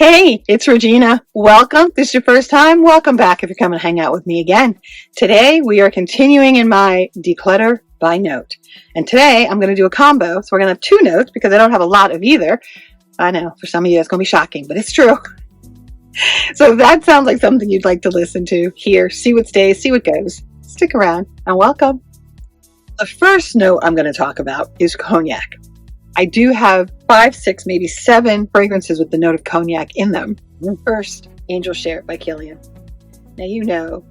Hey, it's Regina. Welcome. If this is your first time, welcome back if you're coming to hang out with me again. Today, we are continuing in my declutter by note. And today, I'm going to do a combo. So we're going to have two notes because I don't have a lot of either. I know, for some of you, it's going to be shocking, but it's true. So if that sounds like something you'd like to listen to, hear, see what stays, see what goes, stick around and welcome. The first note I'm going to talk about is cognac. I do have 5, 6, maybe 7 fragrances with the note of cognac in them. First, Angel Share by Kilian. Now you know,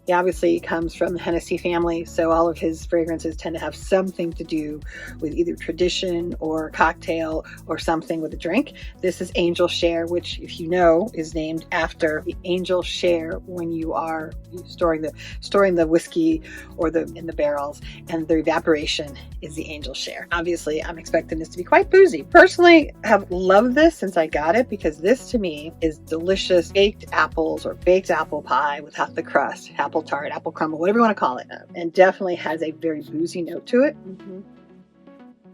he obviously comes from the Hennessy family, so all of his fragrances tend to have something to do with either tradition or cocktail or something with a drink. This is Angel Share, which, if you know, is named after the angel share when you are storing the whiskey or in the barrels, and the evaporation is the angel share. Obviously, I'm expecting this to be quite boozy. Personally, I have loved this since I got it because this to me is delicious baked apples or baked apple pie without the crust. Apple tart, apple crumble, whatever you want to call it, and definitely has a very boozy note to it.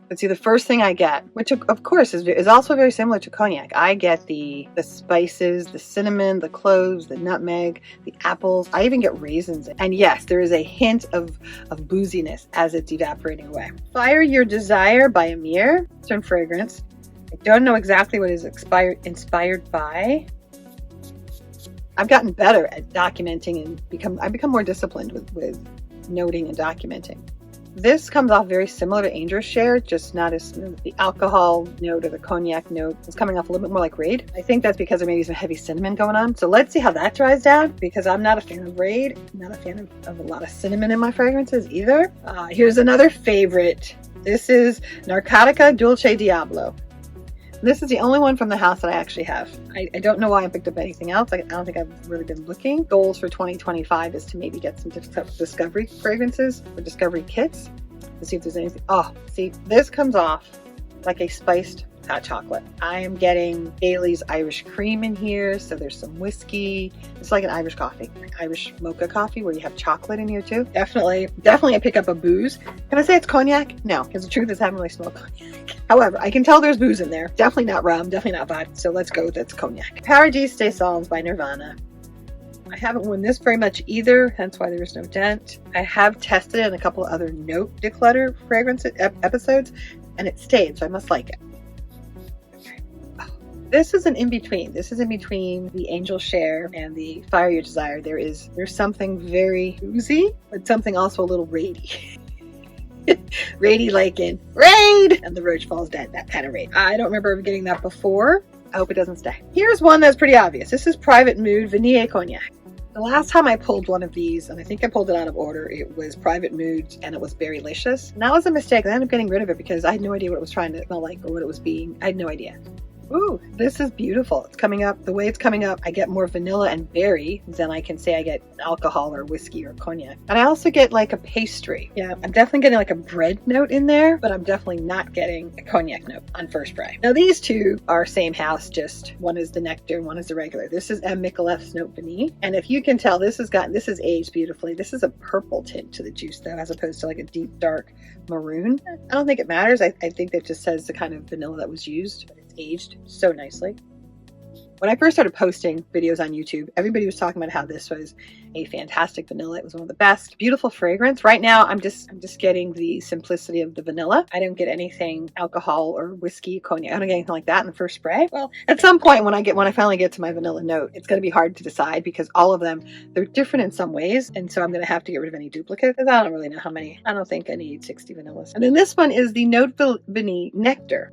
But see, the first thing I get, which of course is also very similar to cognac, I get the spices, the cinnamon, the cloves, the nutmeg, the apples. I even get raisins. And yes, there is a hint of booziness as it's evaporating away. Fire Your Desire by Amir. It's a fragrance. I don't know exactly what is inspired by. I've gotten better at documenting and I've become more disciplined with noting and documenting. This comes off very similar to Angel Share, just not as smooth. The alcohol note or the cognac note is coming off a little bit more like Raid. I think that's because there may be some heavy cinnamon going on. So let's see how that dries down, because I'm not a fan of Raid. I'm not a fan of a lot of cinnamon in my fragrances either. Here's another favorite. This is Narcotica Dulce Diablo. This is the only one from the house that I actually have. I don't know why I picked up anything else. I don't think I've really been looking. Goals for 2025 is to maybe get some discovery fragrances or discovery kits to see if there's anything. Oh, see, this comes off like a spiced hot chocolate. I am getting Bailey's Irish cream in here, so there's some whiskey. It's like an Irish coffee, Irish mocha coffee, where you have chocolate in here too. Definitely I pick up a booze. Can I say it's cognac? No, because the truth is I haven't really smelled cognac. However, I can tell there's booze in there. Definitely not rum, definitely not vodka, so let's go with it's cognac. Paradis des Salles by Nirvana. I haven't worn this very much either, hence why there is no dent. I have tested it in a couple of other note declutter fragrance episodes, and it stayed, so I must like it. This is an in-between. This is in between the Angel Share and the Fire Your Desire. There's something very oozy, but something also a little raidy. Raidy like in Raid! And the roach falls dead, that kind of raid. I don't remember ever getting that before. I hope it doesn't stay. Here's one that's pretty obvious. This is Private Mood Vanille Cognac. The last time I pulled one of these, and I think I pulled it out of order, it was Private Mood, and it was Berrylicious. And that was a mistake. I ended up getting rid of it because I had no idea what it was trying to smell like or what it was being. I had no idea. Ooh, this is beautiful. It's coming up. The way it's coming up, I get more vanilla and berry than I can say I get alcohol or whiskey or cognac. And I also get like a pastry. Yeah, I'm definitely getting like a bread note in there, but I'm definitely not getting a cognac note on first spray. Now these two are same house, just one is the nectar and one is the regular. This is M. Michelef's Note Vanille. And if you can tell, this is aged beautifully. This is a purple tint to the juice though, as opposed to like a deep dark maroon. I don't think it matters. I think that just says the kind of vanilla that was used. Aged so nicely. When I first started posting videos on YouTube, everybody was talking about how this was a fantastic vanilla. It was one of the best. Beautiful fragrance. Right now, I'm just getting the simplicity of the vanilla. I don't get anything alcohol or whiskey, cognac. I don't get anything like that in the first spray. Well, at some point when I finally get to my vanilla note, it's going to be hard to decide because all of them, they're different in some ways. And so I'm going to have to get rid of any duplicates because I don't really know how many. I don't think I need 60 vanillas. And then this one is the Note Vanille Nectar,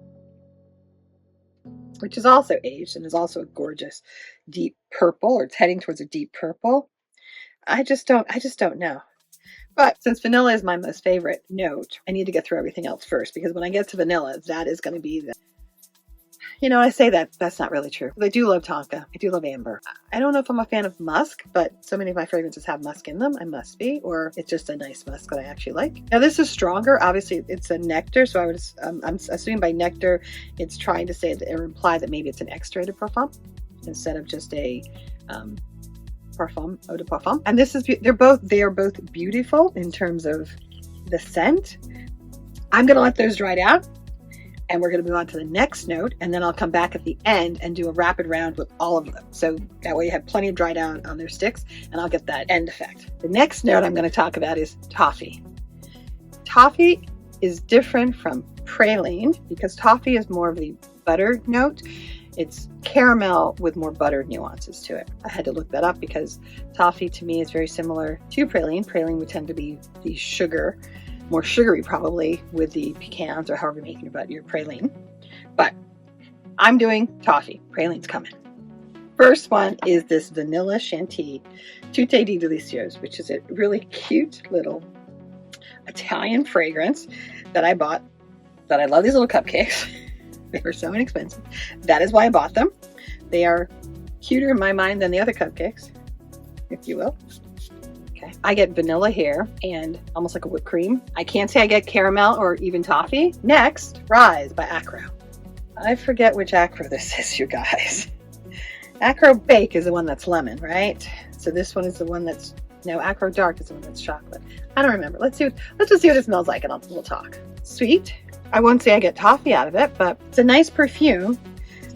which is also aged and is also a gorgeous deep purple, or it's heading towards a deep purple. I just don't know. But since vanilla is my most favorite note, I need to get through everything else first, because when I get to vanilla, that is going to be the... You know, I say that's not really true. I do love tonka. I do love amber. I don't know if I'm a fan of musk, but so many of my fragrances have musk in them. I must be, or it's just a nice musk that I actually like. Now this is stronger. Obviously, it's a nectar, so I'm assuming by nectar, it's trying to say or imply that maybe it's an extrait of parfum instead of just a parfum, eau de parfum. And this is they are both beautiful in terms of the scent. I'm gonna let those dry out. And we're going to move on to the next note, and then I'll come back at the end and do a rapid round with all of them. So that way you have plenty of dried out on their sticks, and I'll get that end effect. The next note I'm going to talk about is toffee. Toffee is different from praline because toffee is more of the butter note. It's caramel with more butter nuances to it. I had to look that up because toffee to me is very similar to praline. Praline would tend to be the sugar, more sugary probably, with the pecans or however you're making your praline. But I'm doing toffee. Praline's coming. First one is this Vanilla Chantilly Tutte di Delicios, which is a really cute little Italian fragrance that I bought. That I love these little cupcakes. They were so inexpensive. That is why I bought them. They are cuter in my mind than the other cupcakes, if you will. Okay. I get vanilla here and almost like a whipped cream. I can't say I get caramel or even toffee. Next, Rise by Acro. I forget which Acro this is, you guys. Acro Bake is the one that's lemon, right? So this one is the one that's, no, Acro Dark is the one that's chocolate. I don't remember. Let's just see what it smells like and we'll talk. Sweet. I won't say I get toffee out of it, but it's a nice perfume.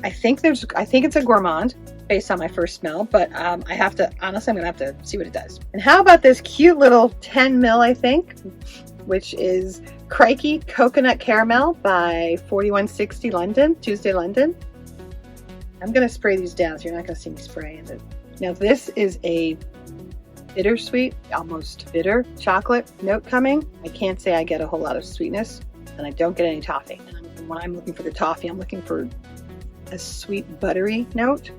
I think it's a gourmand based on my first smell, but honestly, I'm gonna have to see what it does. And how about this cute little 10 ml, I think, which is Crikey Coconut Caramel by 4160 London, Tuesday London. I'm gonna spray these down so you're not gonna see me spraying it. Now this is a bittersweet, almost bitter chocolate note coming. I can't say I get a whole lot of sweetness. And I don't get any toffee. And when I'm looking for the toffee, I'm looking for a sweet buttery note.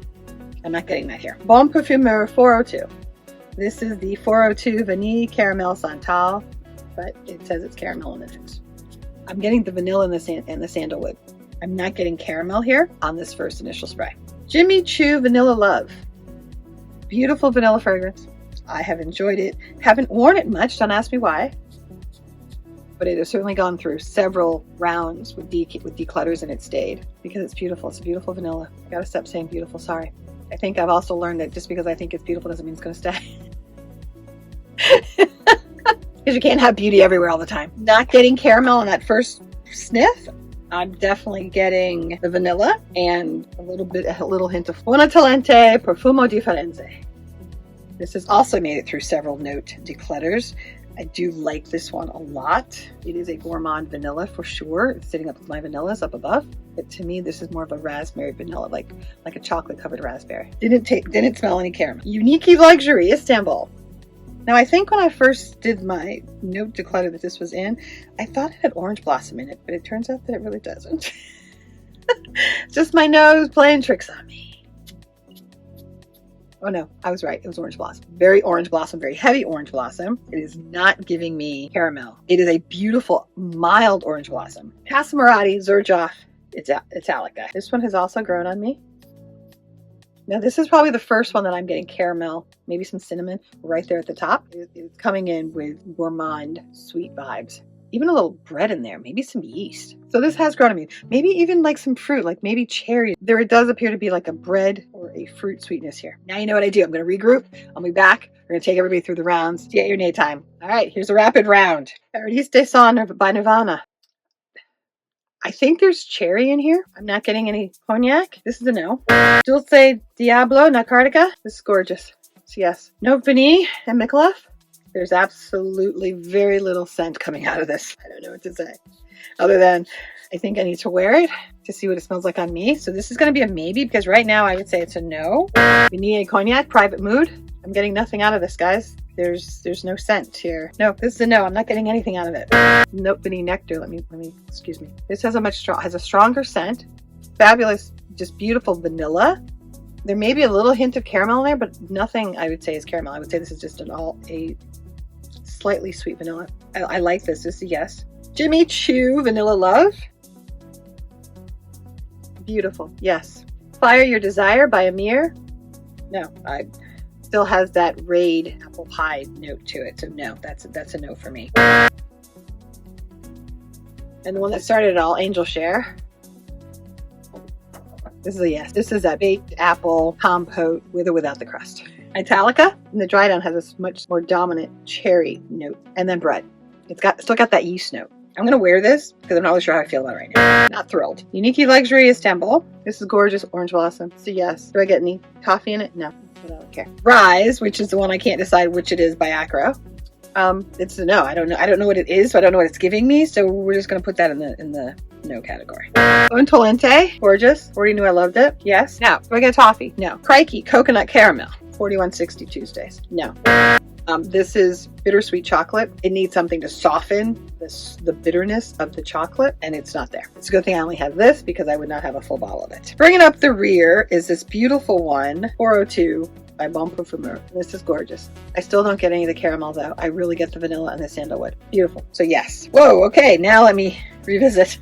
I'm not getting that here. Bon Parfumeur 402. This is the 402 Vanille Caramel Santal, but it says it's caramel in the nose. I'm getting the vanilla and the sandalwood. I'm not getting caramel here on this first initial spray. Jimmy Choo Vanilla Love. Beautiful vanilla fragrance. I have enjoyed it. Haven't worn it much, don't ask me why. But it has certainly gone through several rounds with declutters and it stayed because it's beautiful. It's a beautiful vanilla. I gotta stop saying beautiful, sorry. I think I've also learned that just because I think it's beautiful doesn't mean it's gonna stay. Because you can't have beauty everywhere all the time. Not getting caramel on that first sniff. I'm definitely getting the vanilla and a little hint of Buona Talente Profumo Differenze. This has also made it through several note declutters. I do like this one a lot. It is a gourmand vanilla for sure. It's sitting up with my vanillas up above. But to me, this is more of a raspberry vanilla, like a chocolate covered raspberry. Didn't smell any caramel. Unique Luxury, Istanbul. Now I think when I first did my note declutter that this was in, I thought it had orange blossom in it, but it turns out that it really doesn't. Just my nose playing tricks on me. Oh no, I was right. It was orange blossom. Very orange blossom, very heavy orange blossom. It is not giving me caramel. It is a beautiful, mild orange blossom. Passamarotti Xerjoff Italica. This one has also grown on me. Now this is probably the first one that I'm getting caramel, maybe some cinnamon right there at the top. It's coming in with gourmand sweet vibes. Even a little bread in there, maybe some yeast. So this has grown on me. Maybe even like some fruit, like maybe cherry. There does appear to be like a bread or a fruit sweetness here. Now you know what I do. I'm going to regroup. I'll be back. We're going to take everybody through the rounds to get your name time. All right, here's a rapid round. Paradis des Sons by Nirvana. I think there's cherry in here. I'm not getting any cognac. This is a no. Dulce Diablo Nacardica. This is gorgeous. So yes. No Vanille and Micallef. There's absolutely very little scent coming out of this. I don't know what to say. Other than I think I need to wear it to see what it smells like on me. So this is going to be a maybe because right now I would say it's a no. Vanille Cognac, Private Mood. I'm getting nothing out of this, guys. There's no scent here. No, this is a no. I'm not getting anything out of it. Nope, Vanille Nectar. Let me, excuse me. This has has a stronger scent. Fabulous, just beautiful vanilla. There may be a little hint of caramel in there, but nothing I would say is caramel. I would say this is just a slightly sweet vanilla. I like this. This is a yes. Jimmy Choo Vanilla Love. Beautiful. Yes. Fire Your Desire by Amir. No, I still has that Raid apple pie note to it. So no, that's a no for me. And the one that started it all, Angel Share. This is a yes. This is a baked apple compote with or without the crust. Italica, and the dry down has a much more dominant cherry note, and then bread. It's still got that yeast note. I'm going to wear this because I'm not really sure how I feel about it right now. Not thrilled. Unique Luxury Istanbul. This is gorgeous. Orange Blossom. So yes. Do I get any coffee in it? No. I don't care. Rise, which is the one I can't decide which it is by Acro. It's a no. I don't know. I don't know what it is, so I don't know what it's giving me. So we're just going to put that in the no category. Tolente. Gorgeous. Already knew I loved it. Yes. Now, do I get a toffee? No. Crikey. Coconut Caramel. 4160 Tuesdays. No. This is bittersweet chocolate. It needs something to soften the bitterness of the chocolate, and it's not there. It's a good thing I only have this because I would not have a full bottle of it. Bringing up the rear is this beautiful one, 402 by PERFUMES. This is gorgeous. I still don't get any of the caramel though. I really get the vanilla and the sandalwood. Beautiful. So yes. Whoa, okay, now let me revisit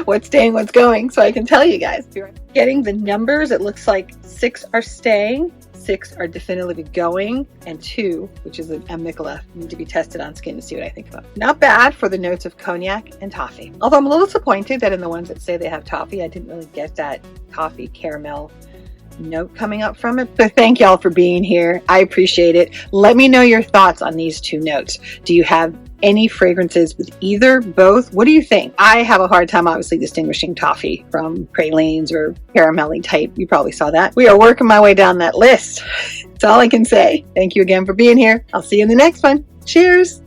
what's staying, what's going, so I can tell you guys. Getting the numbers, it looks like 6 are staying, 6 are definitively going, and 2, which is a Michelet, need to be tested on skin to see what I think about. Not bad for the notes of cognac and toffee. Although I'm a little disappointed that in the ones that say they have toffee, I didn't really get that toffee caramel note coming up from it. So thank y'all for being here. I appreciate it. Let me know your thoughts on these 2 notes. Do you have any fragrances with either, both? What do you think? I have a hard time obviously distinguishing toffee from pralines or caramelly type. You probably saw that. We are working my way down that list. That's all I can say. Thank you again for being here. I'll see you in the next one. Cheers.